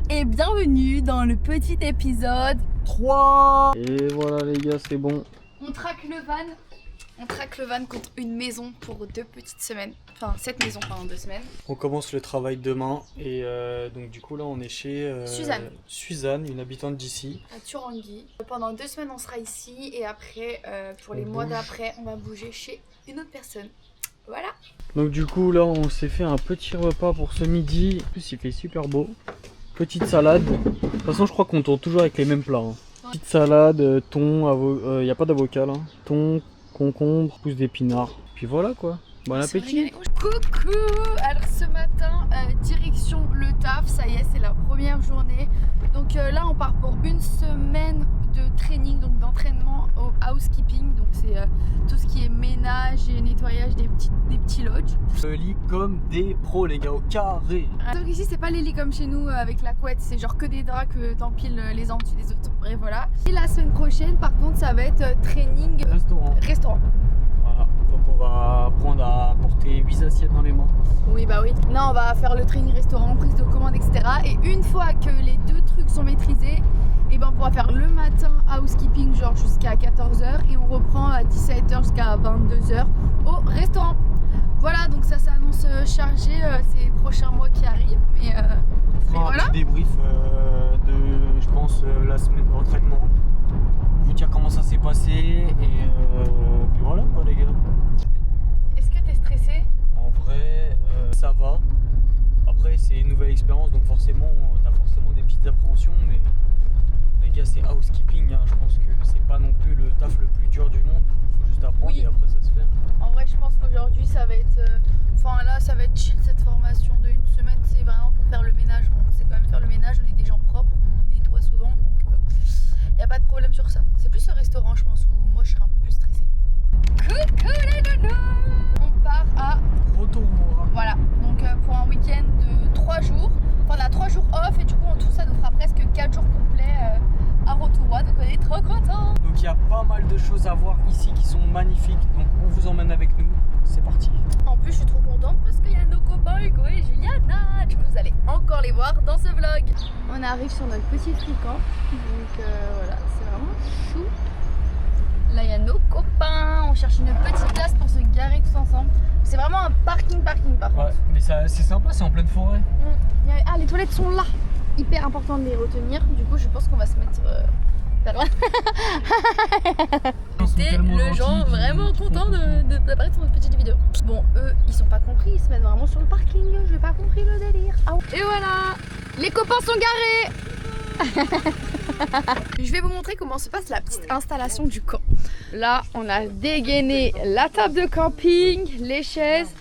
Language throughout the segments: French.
et bienvenue dans le petit épisode 3. Et voilà les gars, c'est bon. On traque le van contre une maison pour 2 petites semaines. Enfin 7 maisons pendant 2 semaines. On commence le travail demain et donc du coup là on est chez Suzanne, une habitante d'ici. À Turangui. Pendant 2 semaines on sera ici et après pour les mois d'après on va bouger chez une autre personne. Voilà. Donc du coup là on s'est fait un petit repas pour ce midi. En plus il fait super beau. Petite salade. De toute façon je crois qu'on tourne toujours avec les mêmes plats. Petite salade, thon, y a pas d'avocat là. Thon, concombre, pousse d'épinards. Puis voilà quoi. Bon appétit. Coucou. Alors ce matin direction le taf. Ça y est, c'est la première journée. Donc là on part pour une semaine de training, donc d'entraînement au housekeeping. Donc c'est tout ce qui est ménage et nettoyage des petits lodges. Le lit comme des pros les gars, au carré. Donc ici c'est pas les lits comme chez nous avec la couette, c'est genre que des draps que t'empiles les uns dessus des autres. Bref voilà. Et la semaine prochaine par contre ça va être training restaurant. Voilà, donc on va apprendre à porter 8 assiettes dans les mains. Oui bah oui. Là on va faire le training restaurant, prise de commande etc. Et une fois que les 2 trucs sont maîtrisés, et ben on pourra faire le matin housekeeping genre jusqu'à 14h et on reprend à 17h jusqu'à 22h au restaurant. Voilà, donc ça s'annonce chargé ces prochains mois qui arrivent. Mais on fera un petit débrief de, je pense, la semaine d'entraînement. Vous dire comment ça s'est passé et puis voilà quoi les gars. Est-ce que t'es stressé? En vrai, ça va. Après c'est une nouvelle expérience donc forcément t'as forcément des petites appréhensions, mais les gars c'est housekeeping, hein. Je pense que c'est pas non plus le taf le plus dur du monde. Faut juste apprendre et après ça se fait. En vrai je pense qu'aujourd'hui ça va être, enfin là ça va être chill cette formation de 1 semaine. C'est vraiment pour faire le ménage. On sait quand même faire le ménage, on est des gens propres, on nettoie souvent donc y a pas de problème sur ça. C'est plus ce restaurant je pense où moi je serais un peu plus stressée. Coucou les nounous. On part à Rotorua. Voilà, donc pour un week-end de 3 jours. Enfin on a 3 jours off et du coup en tout ça nous fera presque 4 jours complets à Rotorua, donc on est trop contents. Donc il y a pas mal de choses à voir ici qui sont magnifiques, donc on vous emmène avec nous, c'est parti. En plus je suis trop contente parce qu'il y a nos copains Hugo et Juliana, du coup vous allez encore les voir dans ce vlog. On arrive sur notre petit fricamp, donc voilà, c'est vraiment chou. Là il y a nos copains, on cherche une petite place pour se garer tous ensemble. C'est vraiment un parking par contre. Ouais, mais c'est sympa, c'est en pleine forêt. Ah les toilettes sont là, hyper important de les retenir, du coup je pense qu'on va se mettre pas loin. C'était le genre vraiment content d'apparaître sur notre petite vidéo. Bon eux ils sont pas compris, ils se mettent vraiment sur le parking, j'ai pas compris le délire. Et voilà, les copains sont garés. Je vais vous montrer comment se passe la petite installation du camp. Là on a dégainé la table de camping, les chaises.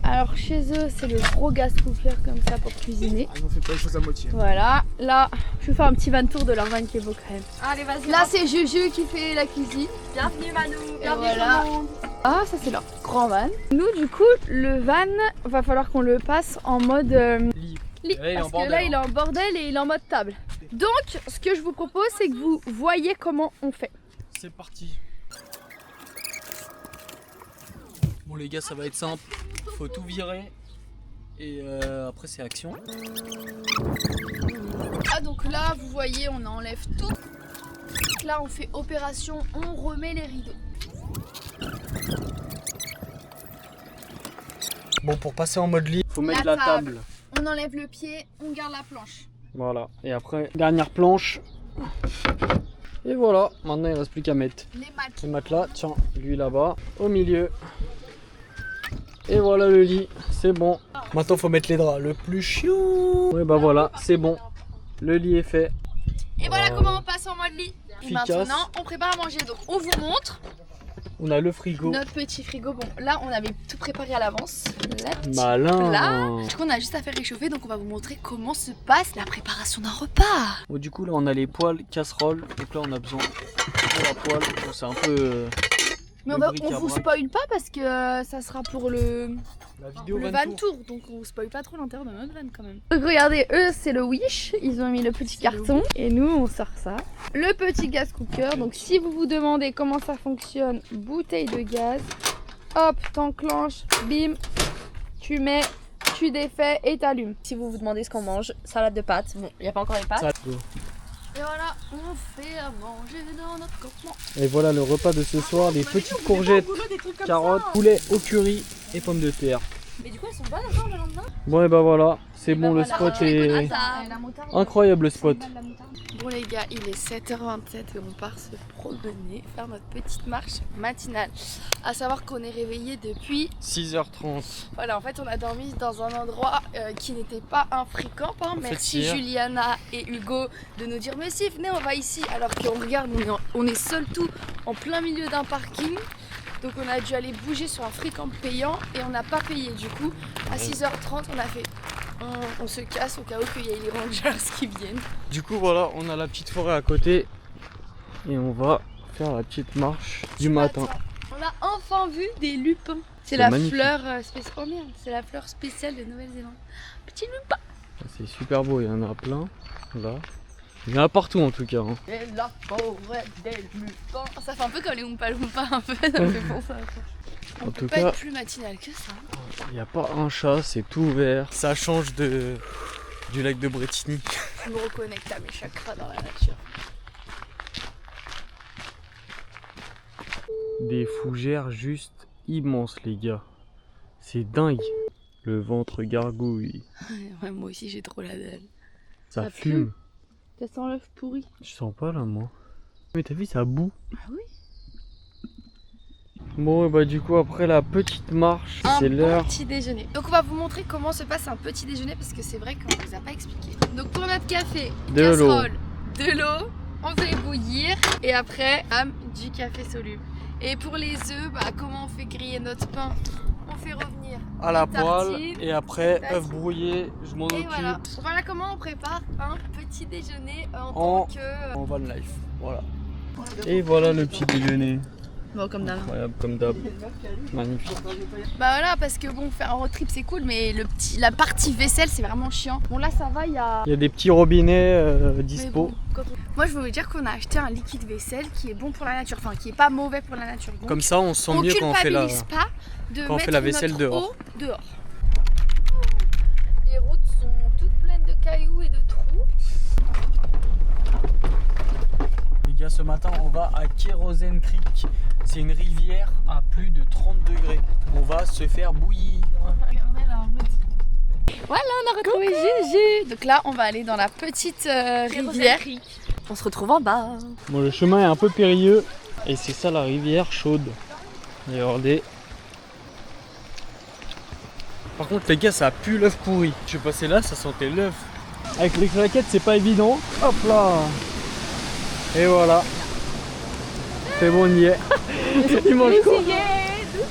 Alors chez eux c'est le gros gas cooker comme ça pour cuisiner. On fait pas les choses à moitié. Voilà, là je vais faire un petit van tour de leur van qui est beau quand même. Allez vas-y. Là c'est Juju qui fait la cuisine. Bienvenue Manu, bienvenue voilà. tout le monde. Ah ça c'est leur grand van. Nous du coup le van va falloir qu'on le passe en mode lit. Parce que là il est en bordel et il est en mode table. Donc ce que je vous propose c'est que vous voyez comment on fait. C'est parti. Bon les gars ça va être simple, faut tout virer et après c'est action. Ah donc là vous voyez on enlève tout. Là on fait opération, on remet les rideaux. Bon pour passer en mode lit, faut mettre la table. On enlève le pied, on garde la planche. Voilà, et après dernière planche. Et voilà, maintenant il ne reste plus qu'à mettre Les le matelas, tiens, lui là-bas, au milieu. Et voilà le lit, c'est bon. Maintenant faut mettre les draps, le plus chiant. Ouais bah voilà, c'est bon. Le lit est fait. Et voilà comment on passe en mode lit. Et Efficace. maintenant on prépare à manger. Donc on vous montre On a le frigo. notre petit frigo. Bon là on avait tout préparé à l'avance. Malin. Là, du coup on a juste à faire réchauffer. Donc on va vous montrer comment se passe la préparation d'un repas. Bon, du coup là on a les poêles, casseroles. Donc là on a besoin de la poêle. Bon, c'est un peu... Mais on vous spoil pas parce que ça sera pour le van tour. Donc on spoil pas trop l'intérieur de notre van quand même. Donc regardez, eux c'est le Wish, ils ont mis le petit carton et nous on sort ça. Le petit gas cooker, donc si vous vous demandez comment ça fonctionne, bouteille de gaz, hop t'enclenches, bim, tu mets, tu défais et t'allumes. Si vous vous demandez ce qu'on mange, salade de pâtes. Bon, il n'y a pas encore les pâtes. Et voilà, on fait à manger dans notre campement. Et voilà le repas de ce soir, des petites courgettes, carottes, poulet au curry et pommes de terre. Mais du coup, elles sont bonnes encore le lendemain. Bon et bah voilà, c'est bon, le spot est incroyable, le spot. Bon les gars, il est 7h27 et on part se promener, faire notre petite marche matinale. À savoir qu'on est réveillé depuis 6h30. Voilà, en fait on a dormi dans un endroit qui n'était pas infréquent. Merci Juliana et Hugo de nous dire mais si venez on va ici. Alors qu'on regarde, on est seul tout en plein milieu d'un parking. Donc on a dû aller bouger sur un fréquent payant et on n'a pas payé. Du coup à 6h30 on a fait on se casse au cas où qu'il y ait les rangers qui viennent. Du coup voilà, on a la petite forêt à côté et on va faire la petite marche du matin. On a enfin vu des lupins. C'est la magnifique. Fleur spéciale. Oh merde, c'est la fleur spéciale de Nouvelle-Zélande. Petit lupin. C'est super beau, il y en a plein là. Il y en a partout en tout cas. Hein. Et la forêt des lupins. Ça fait un peu comme les Oompa Loompa, un peu, ça me fait penser à ça. On peut pas être plus matinal que ça. Il n'y a pas un chat, c'est tout ouvert. Ça change du lac de Bretigny. Je me reconnecte à mes chakras dans la nature. Des fougères juste immenses les gars. C'est dingue. Le ventre gargouille. Ouais, moi aussi j'ai trop la dalle. Ça fume. Ça sent l'œuf pourri. Je sens pas là moi. Mais t'as vu ça boue. Ah oui. Bon et bah du coup après la petite marche, c'est l'heure. Petit déjeuner. Donc on va vous montrer comment se passe un petit déjeuner parce que c'est vrai qu'on vous a pas expliqué. Donc pour notre café, casserole, de l'eau, on fait bouillir et après du café soluble. Et pour les œufs, comment on fait griller notre pain? On fait revenir à la poêle et après œufs brouillés, je m'en occupe. Voilà comment on prépare un petit déjeuner en tant que... En van life, voilà. Et voilà le petit déjeuner. Bon, comme d'hab. Incroyable, comme d'hab. Magnifique. Bah voilà, parce que bon, faire un road trip c'est cool, mais la partie vaisselle c'est vraiment chiant. Bon là ça va, il y a des petits robinets dispo. Bon, moi je veux vous dire qu'on a acheté un liquide vaisselle qui est bon pour la nature, enfin qui est pas mauvais pour la nature. Donc, comme ça on se sent mieux quand on fait la vaisselle dehors. Les routes sont toutes pleines de cailloux et de trous. Les gars, ce matin on va à Kerosene Creek. C'est une rivière à plus de 30 degrés. On va se faire bouillir. Regardez la route. Voilà, on a retrouvé Gigi. Donc là, on va aller dans la petite rivière. On se retrouve en bas. Bon, le chemin est un peu périlleux et c'est ça la rivière chaude. Regardez. Par contre, les gars, ça pue l'œuf pourri. Je suis passé là, ça sentait l'œuf. Avec les claquettes, c'est pas évident. Hop là. Et voilà. C'est bon, on y est. Il mange quoi?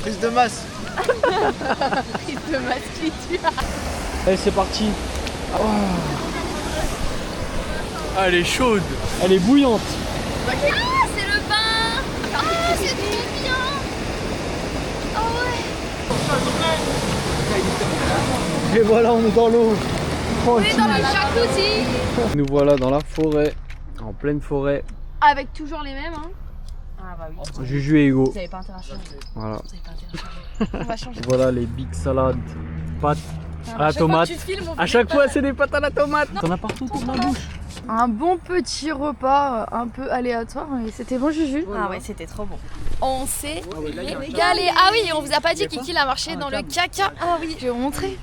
Prise de masse. Prise de masse qui tue. Allez, c'est parti. Oh. Ah, elle est chaude. Elle est bouillante. Ah, c'est le pain. Ah, c'est trop bien. Ah ouais. Et voilà, on est dans l'eau. On est dans le jacuzzi. Nous voilà dans la forêt. En pleine forêt. Avec toujours les mêmes, hein. Ah bah oui. Juju et Hugo. Vous avez pas intérêt à changer. Voilà. Vous avez pas intérêt à changer. On va changer. Voilà les big salades. Pâtes à la tomate. À chaque fois, c'est des pâtes à la tomate. T'en as partout pour ma bouche. Un bon petit repas un peu aléatoire, mais c'était bon Juju. Ah ouais, c'était trop bon. On s'est régalé. Ah oui, on vous a pas dit Kiki a marché dans le caca. Ah oui, je vais vous montrer.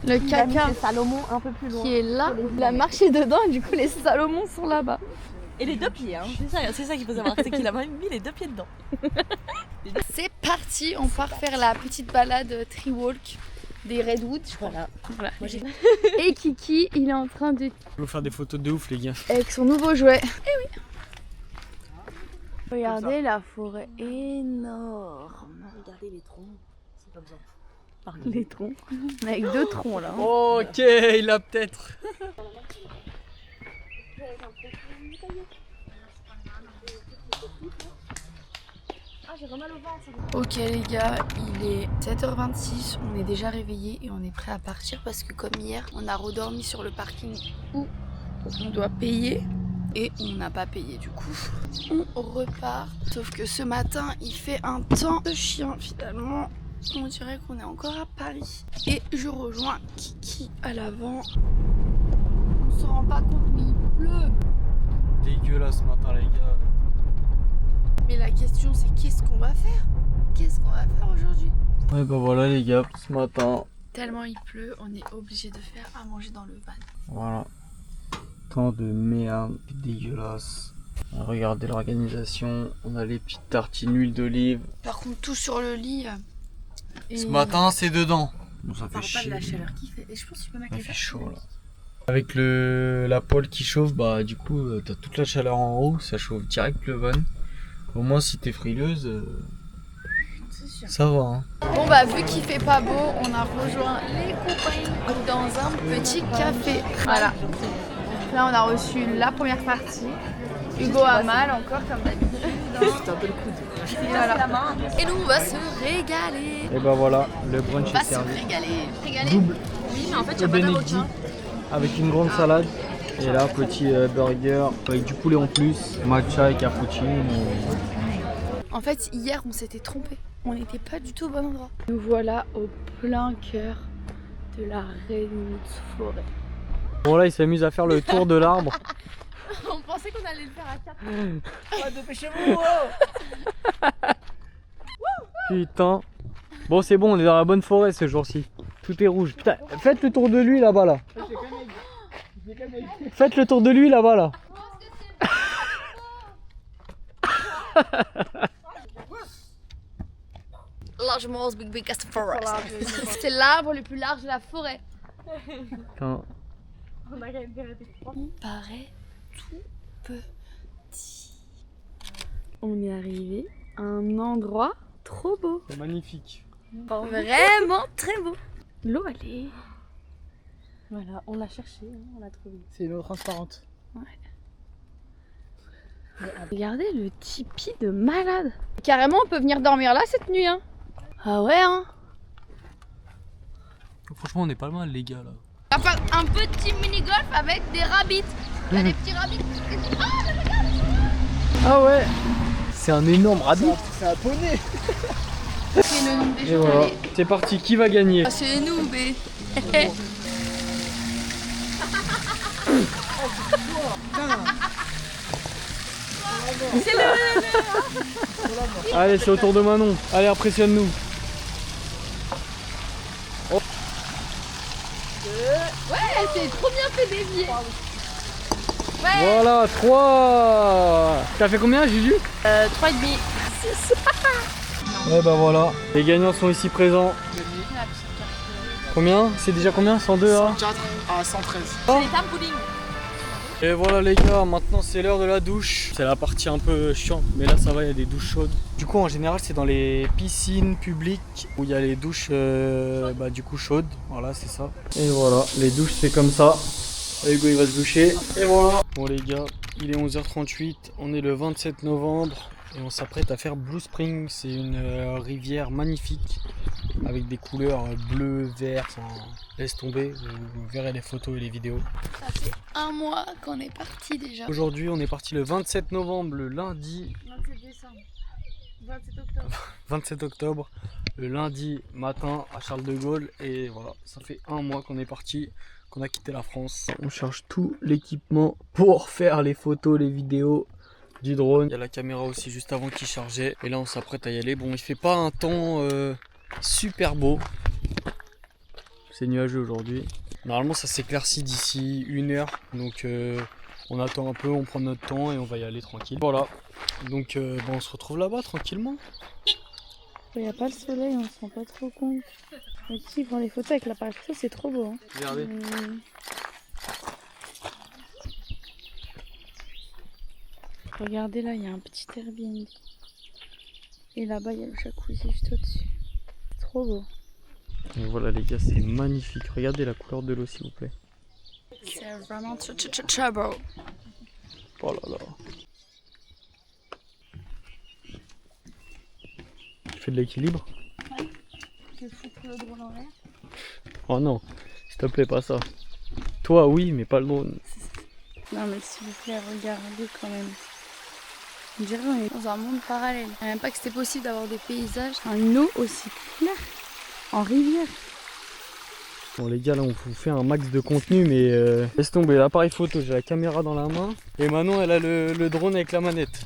Le caca Salomon un peu plus loin. qui est là. Il a marché dedans et du coup les Salomons sont là-bas. Et les deux pieds, hein. C'est ça qu'il faut savoir, c'est qu'il a même mis les deux pieds dedans. C'est parti, on part faire la petite balade tree walk des Redwoods, je crois. Voilà. Moi, j'ai... Et Kiki, il est en train de... On va faire des photos de ouf les gars. Avec son nouveau jouet. Eh oui. Regardez la forêt énorme. Regardez les troncs, c'est comme ça. Les troncs. Avec deux troncs là. Ok, il a peut-être. Ok les gars, il est 7h26, on est déjà réveillés et on est prêt à partir parce que comme hier, on a redormi sur le parking où on doit payer et on n'a pas payé du coup. On repart, sauf que ce matin, il fait un temps de chien finalement. On dirait qu'on est encore à Paris. Et je rejoins Kiki à l'avant. On se rend pas compte mais il pleut. Dégueulasse ce matin les gars. Mais la question c'est qu'est-ce qu'on va faire? Qu'est-ce qu'on va faire aujourd'hui? Ouais bah voilà les gars, ce matin. Tellement il pleut, on est obligé de faire à manger dans le van. Voilà. Temps de merde, dégueulasse. Regardez l'organisation, on a les petites tartines huile d'olive. Par contre tout sur le lit. Ce matin c'est dedans. Bon, ça On fait parle pas de chier. la chaleur qu'il fait. Et je pense que tu peux mettre Il les fait verres. chaud là. Avec la poêle qui chauffe, bah du coup t'as toute la chaleur en haut, ça chauffe direct le van. Au moins si t'es frileuse, C'est sûr. ça va hein. Bon bah vu qu'il fait pas beau, on a rejoint les copains dans un petit café. Voilà. Là on a reçu la première partie. Hugo a mal encore comme d'habitude. C'est un peu le coude. Et voilà. Et nous on va se régaler. Et bah voilà, le brunch On va est se servi. régaler. Régaler. Double Oui, mais en fait, il n'y a au pas Benedict d'avocat. avec une grande salade. Et là, petit burger avec du poulet en plus, matcha et cappuccino. En fait hier on s'était trompé. On n'était pas du tout au bon endroit. Nous voilà au plein cœur de la Redwood Forest. Bon là, il s'amuse à faire le tour de l'arbre. On pensait qu'on allait le faire à 4. Ouais, dépêchez-vous. Putain. Bon, c'est bon, on est dans la bonne forêt ce jour-ci. Tout est rouge. Putain, faites le tour de lui là-bas là. Faites le tour de lui là-bas là. Largement big biggest forest. C'est l'arbre le plus large de la forêt. Putain. On a quand même fait Il paraît tout petit. On est arrivé à un endroit trop beau. C'est magnifique. Vraiment très beau. L'eau elle est... Voilà, on l'a cherché, hein, on l'a trouvé. C'est une eau transparente. Regardez le tipi de malade. Carrément on peut venir dormir là cette nuit hein. Ah ouais hein. Franchement, on est pas mal les gars là. On va faire un petit mini-golf avec des rabbits. Il y a des petits rabbits. Ah ouais. C'est un énorme rabbit. C'est un poney. C'est le nom des Et jours. voilà. Allez. C'est parti, qui va gagner? Ah, c'est nous bé. Allez, c'est au tour de Manon. Allez, impressionne-nous. Ouais, c'est trop bien fait dévier. Ouais. Voilà, 3. T'as fait combien, Juju? 3,5. Ouais, bah voilà. Les gagnants sont ici présents. Combien? C'est déjà combien? 102 hein? 104 à 113. C'est les trampolines. Et voilà les gars, maintenant c'est l'heure de la douche. C'est la partie un peu chiante, mais là ça va, il y a des douches chaudes. Du coup en général c'est dans les piscines publiques où il y a les douches du coup chaudes. Voilà, c'est ça. Et voilà, les douches c'est comme ça. Hugo il va se doucher. Et voilà. Bon les gars, il est 11h38, on est le 27 novembre et on s'apprête à faire Blue Spring. C'est une rivière magnifique avec des couleurs bleu, vert, enfin, laisse tomber, vous verrez les photos et les vidéos. Ça fait un mois qu'on est parti déjà. Aujourd'hui, on est parti le 27 novembre, le lundi 27 décembre. 27 octobre. 27 octobre, le lundi matin à Charles de Gaulle. Et voilà, ça fait un mois qu'on est parti, qu'on a quitté la France. On charge tout l'équipement pour faire les photos, les vidéos du drone. Il y a la caméra aussi juste avant qu'il chargeait. Et là, on s'apprête à y aller. Bon, il fait pas un temps super beau. C'est nuageux aujourd'hui. Normalement, ça s'éclaircit d'ici 1 heure. Donc, on attend un peu, on prend notre temps et on va y aller tranquille. Voilà. Donc, on se retrouve là-bas tranquillement. Il n'y a pas le soleil, on se rend pas trop compte. Mais qui prend les photos avec l'appareil photo, c'est trop beau. Hein. Regardez. Regardez là, il y a un petit Airbnb. Et là-bas, il y a le jacuzzi juste au-dessus. Trop beau. Et voilà les gars, c'est magnifique. Regardez la couleur de l'eau s'il vous plaît. C'est vraiment très beau. Oh là là. Tu fais de l'équilibre? Je vais foutre le drone en l'air. Oh non, s'il te plaît, pas ça. Toi oui, mais pas le drone. Non mais s'il vous plaît, regardez quand même. On dirait qu'on est dans un monde parallèle. Je savais même pas que c'était possible d'avoir des paysages, une eau aussi claire, en rivière. Bon les gars, là on vous fait un max de contenu, mais laisse tomber l'appareil photo, j'ai la caméra dans la main. Et Manon elle a le drone avec la manette.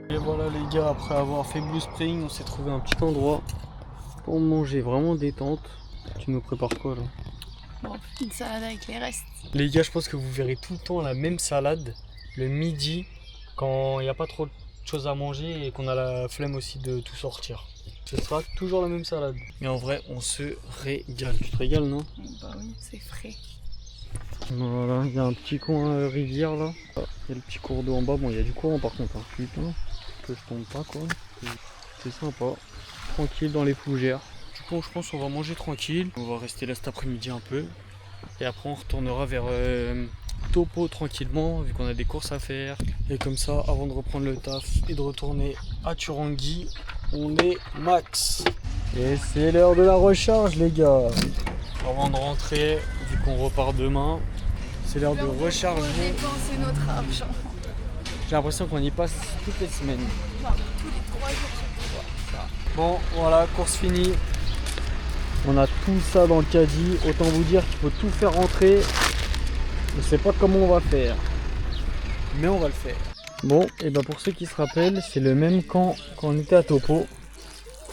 Et voilà les gars, après avoir fait Blue Spring, on s'est trouvé un petit endroit pour manger, vraiment détente. Tu nous prépares quoi là? Bon, une salade avec les restes. Les gars, je pense que vous verrez tout le temps la même salade le midi quand il n'y a pas trop de choses à manger et qu'on a la flemme aussi de tout sortir. Ce sera toujours la même salade. Mais en vrai, on se régale. Tu te régales, non? Bah oui, c'est frais. Voilà, il y a un petit coin rivière là. Il y a le petit cours d'eau en bas. Bon, il y a du courant par contre. Hein. Putain, que je tombe pas quoi. C'est sympa. Tranquille dans les fougères. Du coup, je pense qu'on va manger tranquille. On va rester là cet après-midi un peu. Et après, on retournera vers Topo tranquillement, vu qu'on a des courses à faire. Et comme ça, avant de reprendre le taf et de retourner à Turangi, on est max. Et c'est l'heure de la recharge, les gars. Avant de rentrer, vu qu'on repart demain, c'est l'heure de recharger. Dépenser notre argent. J'ai l'impression qu'on y passe toutes les semaines. Enfin, tous les 3 jours surtout. Bon, voilà, course finie. On a tout ça dans le caddie. Autant vous dire qu'il faut tout faire rentrer. Je sais pas comment on va faire, mais on va le faire. Bon, et ben pour ceux qui se rappellent, c'est le même camp quand on était à Topo.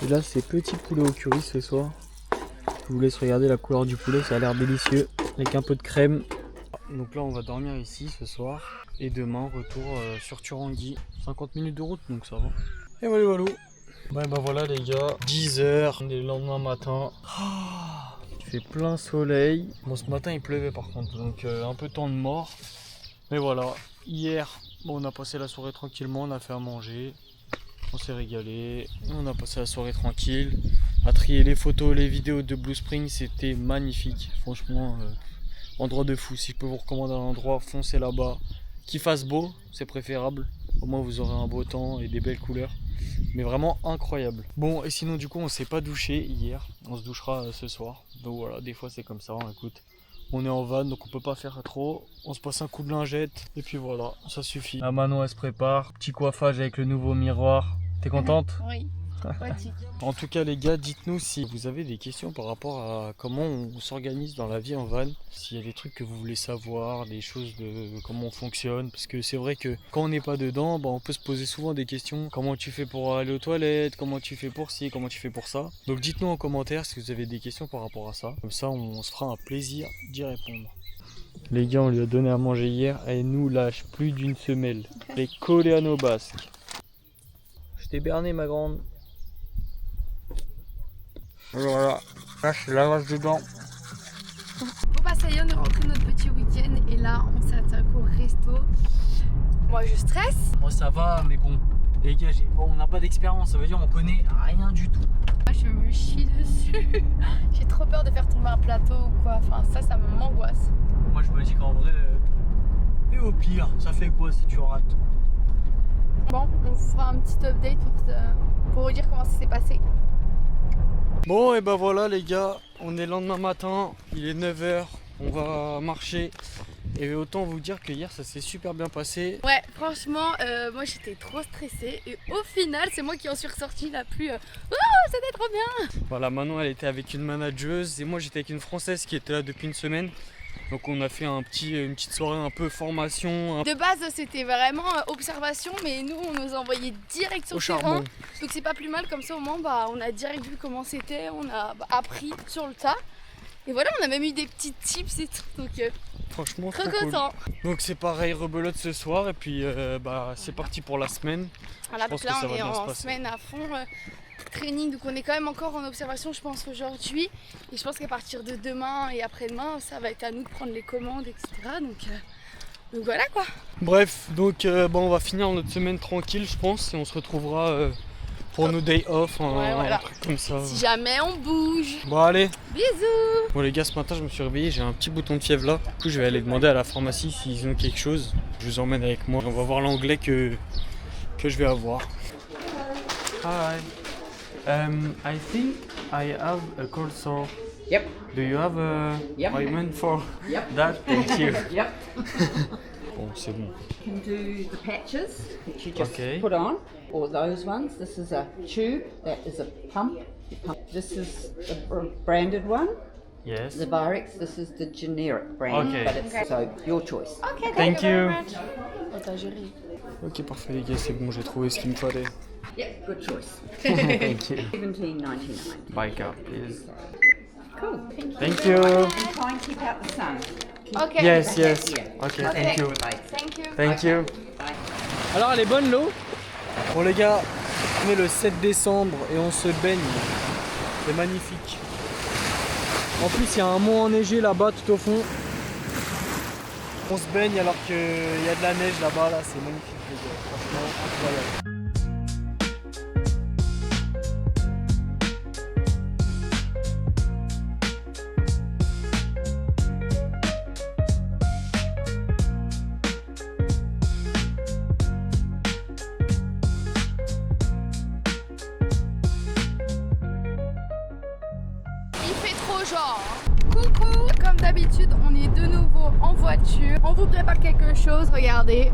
Et là, c'est petit poulet au curry ce soir. Je vous laisse regarder la couleur du poulet, ça a l'air délicieux, avec un peu de crème. Donc là, on va dormir ici ce soir. Et demain, retour sur Turangi. 50 minutes de route, donc ça va. Et voilà, voilà. Ouais, ben voilà les gars, 10h, on est le lendemain matin. Il fait plein soleil. Bon, ce matin il pleuvait par contre, donc un peu temps de mort. Mais voilà, hier bon, on a passé la soirée tranquillement, on a fait à manger, on s'est régalé, on a passé la soirée tranquille, à trier les photos, les vidéos de Blue Spring, c'était magnifique. Franchement, endroit de fou. Si je peux vous recommander un endroit, foncez là-bas. Qu'il fasse beau, c'est préférable. Au moins vous aurez un beau temps et des belles couleurs. Mais vraiment incroyable. Bon, et sinon du coup on s'est pas douché hier. On se douchera ce soir. Donc voilà, des fois c'est comme ça, écoute. On est en van donc on peut pas faire trop. On se passe un coup de lingette et puis voilà, ça suffit. La Manon elle se prépare. Petit coiffage avec le nouveau miroir. T'es contente? Oui. En tout cas les gars, dites-nous si vous avez des questions par rapport à comment on s'organise dans la vie en van. S'il y a des trucs que vous voulez savoir, des choses de comment on fonctionne. Parce que c'est vrai que quand on n'est pas dedans, bah, on peut se poser souvent des questions. Comment tu fais pour aller aux toilettes? Comment tu fais pour ci? Comment tu fais pour ça? Donc dites-nous en commentaire si vous avez des questions par rapport à ça. Comme ça on se fera un plaisir d'y répondre. Les gars, on lui a donné à manger hier. Elle nous lâche plus d'une semelle. Elle est collée à nos basques. Je t'ai berné ma grande. Voilà, là je lave dedans. Bon bah ça y est, on est rentré de notre petit week-end et là on s'attaque au resto. Moi je stresse. Moi ça va, mais bon, les gars, on n'a pas d'expérience, ça veut dire on connaît rien du tout. Moi je me chie dessus. J'ai trop peur de faire tomber un plateau ou quoi, enfin ça m'angoisse. Moi je me dis qu'en vrai, et au pire, ça fait quoi si tu rates? Bon, on fera un petit update pour vous dire comment ça s'est passé. Bon et ben voilà les gars, on est le lendemain matin, il est 9h, on va marcher. Et autant vous dire que hier ça s'est super bien passé. Ouais, franchement, moi j'étais trop stressée et au final c'est moi qui en suis ressortie la plus... Oh, c'était trop bien! Voilà, Manon elle était avec une manageuse et moi j'étais avec une française qui était là depuis une semaine. Donc on a fait une petite soirée un peu formation. De base c'était vraiment observation, mais nous on nous a envoyé direct sur le terrain. Donc c'est pas plus mal, comme ça au moins bah, on a direct vu comment c'était, on a appris sur le tas. Et voilà, on a même eu des petits tips et tout, donc franchement trop cool. content. Donc c'est pareil, rebelote ce soir et puis bah, c'est parti pour la semaine. Voilà, donc là on est en semaine à fond. Training, donc on est quand même encore en observation je pense aujourd'hui et je pense qu'à partir de demain et après-demain ça va être à nous de prendre les commandes, etc. Donc voilà quoi. Bref, donc bon, on va finir notre semaine tranquille je pense et on se retrouvera Pour nos day off, Ouais, voilà. un truc comme ça. Si jamais on bouge. Bon allez. Bisous. Bon les gars, ce matin je me suis réveillé, j'ai un petit bouton de fièvre là. Du coup je vais aller demander à la pharmacie s'ils ont quelque chose. Je vous emmène avec moi. On va voir l'anglais que je vais avoir. Hi. I think I have a cold sore. Yep. Do you have a Yep. ointment for Yep. that? Thank you. Yep. Bon, c'est bon. You can do the patches that you just Okay. put on, or those ones. This is a tube, that is a pump. You pump. This is the branded one, Yes. the Virex. This is the generic brand, Okay. but it's so your choice. Ok, Thank you. Oh, t'as géré. Ok, parfait les gars, c'est bon, j'ai trouvé ce qu'il me fallait. Yep, good choice. Thank you. $17.99. Buy card, please. Cool. Thank you. And try and keep out the sun. Ok. Yes, yes. Yeah. Ok, thank you. Thank you. Thank you. Bye. Alors elle est bonne l'eau? Bon les gars, on est le 7 décembre et on se baigne. C'est magnifique. En plus il y a un mont enneigé là-bas tout au fond. On se baigne alors qu'il y a de la neige là-bas, là, c'est magnifique les gars. Franchement incroyable. Il fait trop genre. Coucou. Comme d'habitude, on est de nouveau en voiture. On vous prépare quelque chose, regardez.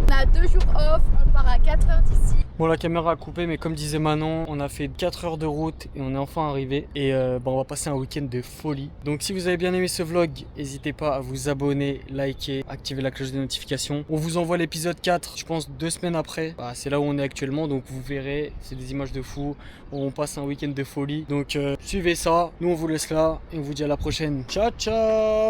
On a 2 jours off, on part à 4h d'ici. Bon la caméra a coupé mais comme disait Manon, on a fait 4 heures de route et on est enfin arrivé. Et on va passer un week-end de folie. Donc si vous avez bien aimé ce vlog, n'hésitez pas à vous abonner, liker, activer la cloche de notification. On vous envoie l'épisode 4, je pense 2 semaines après. Bah, c'est là où on est actuellement, donc vous verrez, c'est des images de fou. On passe un week-end de folie. Donc suivez ça, nous on vous laisse là et on vous dit à la prochaine. Ciao ciao.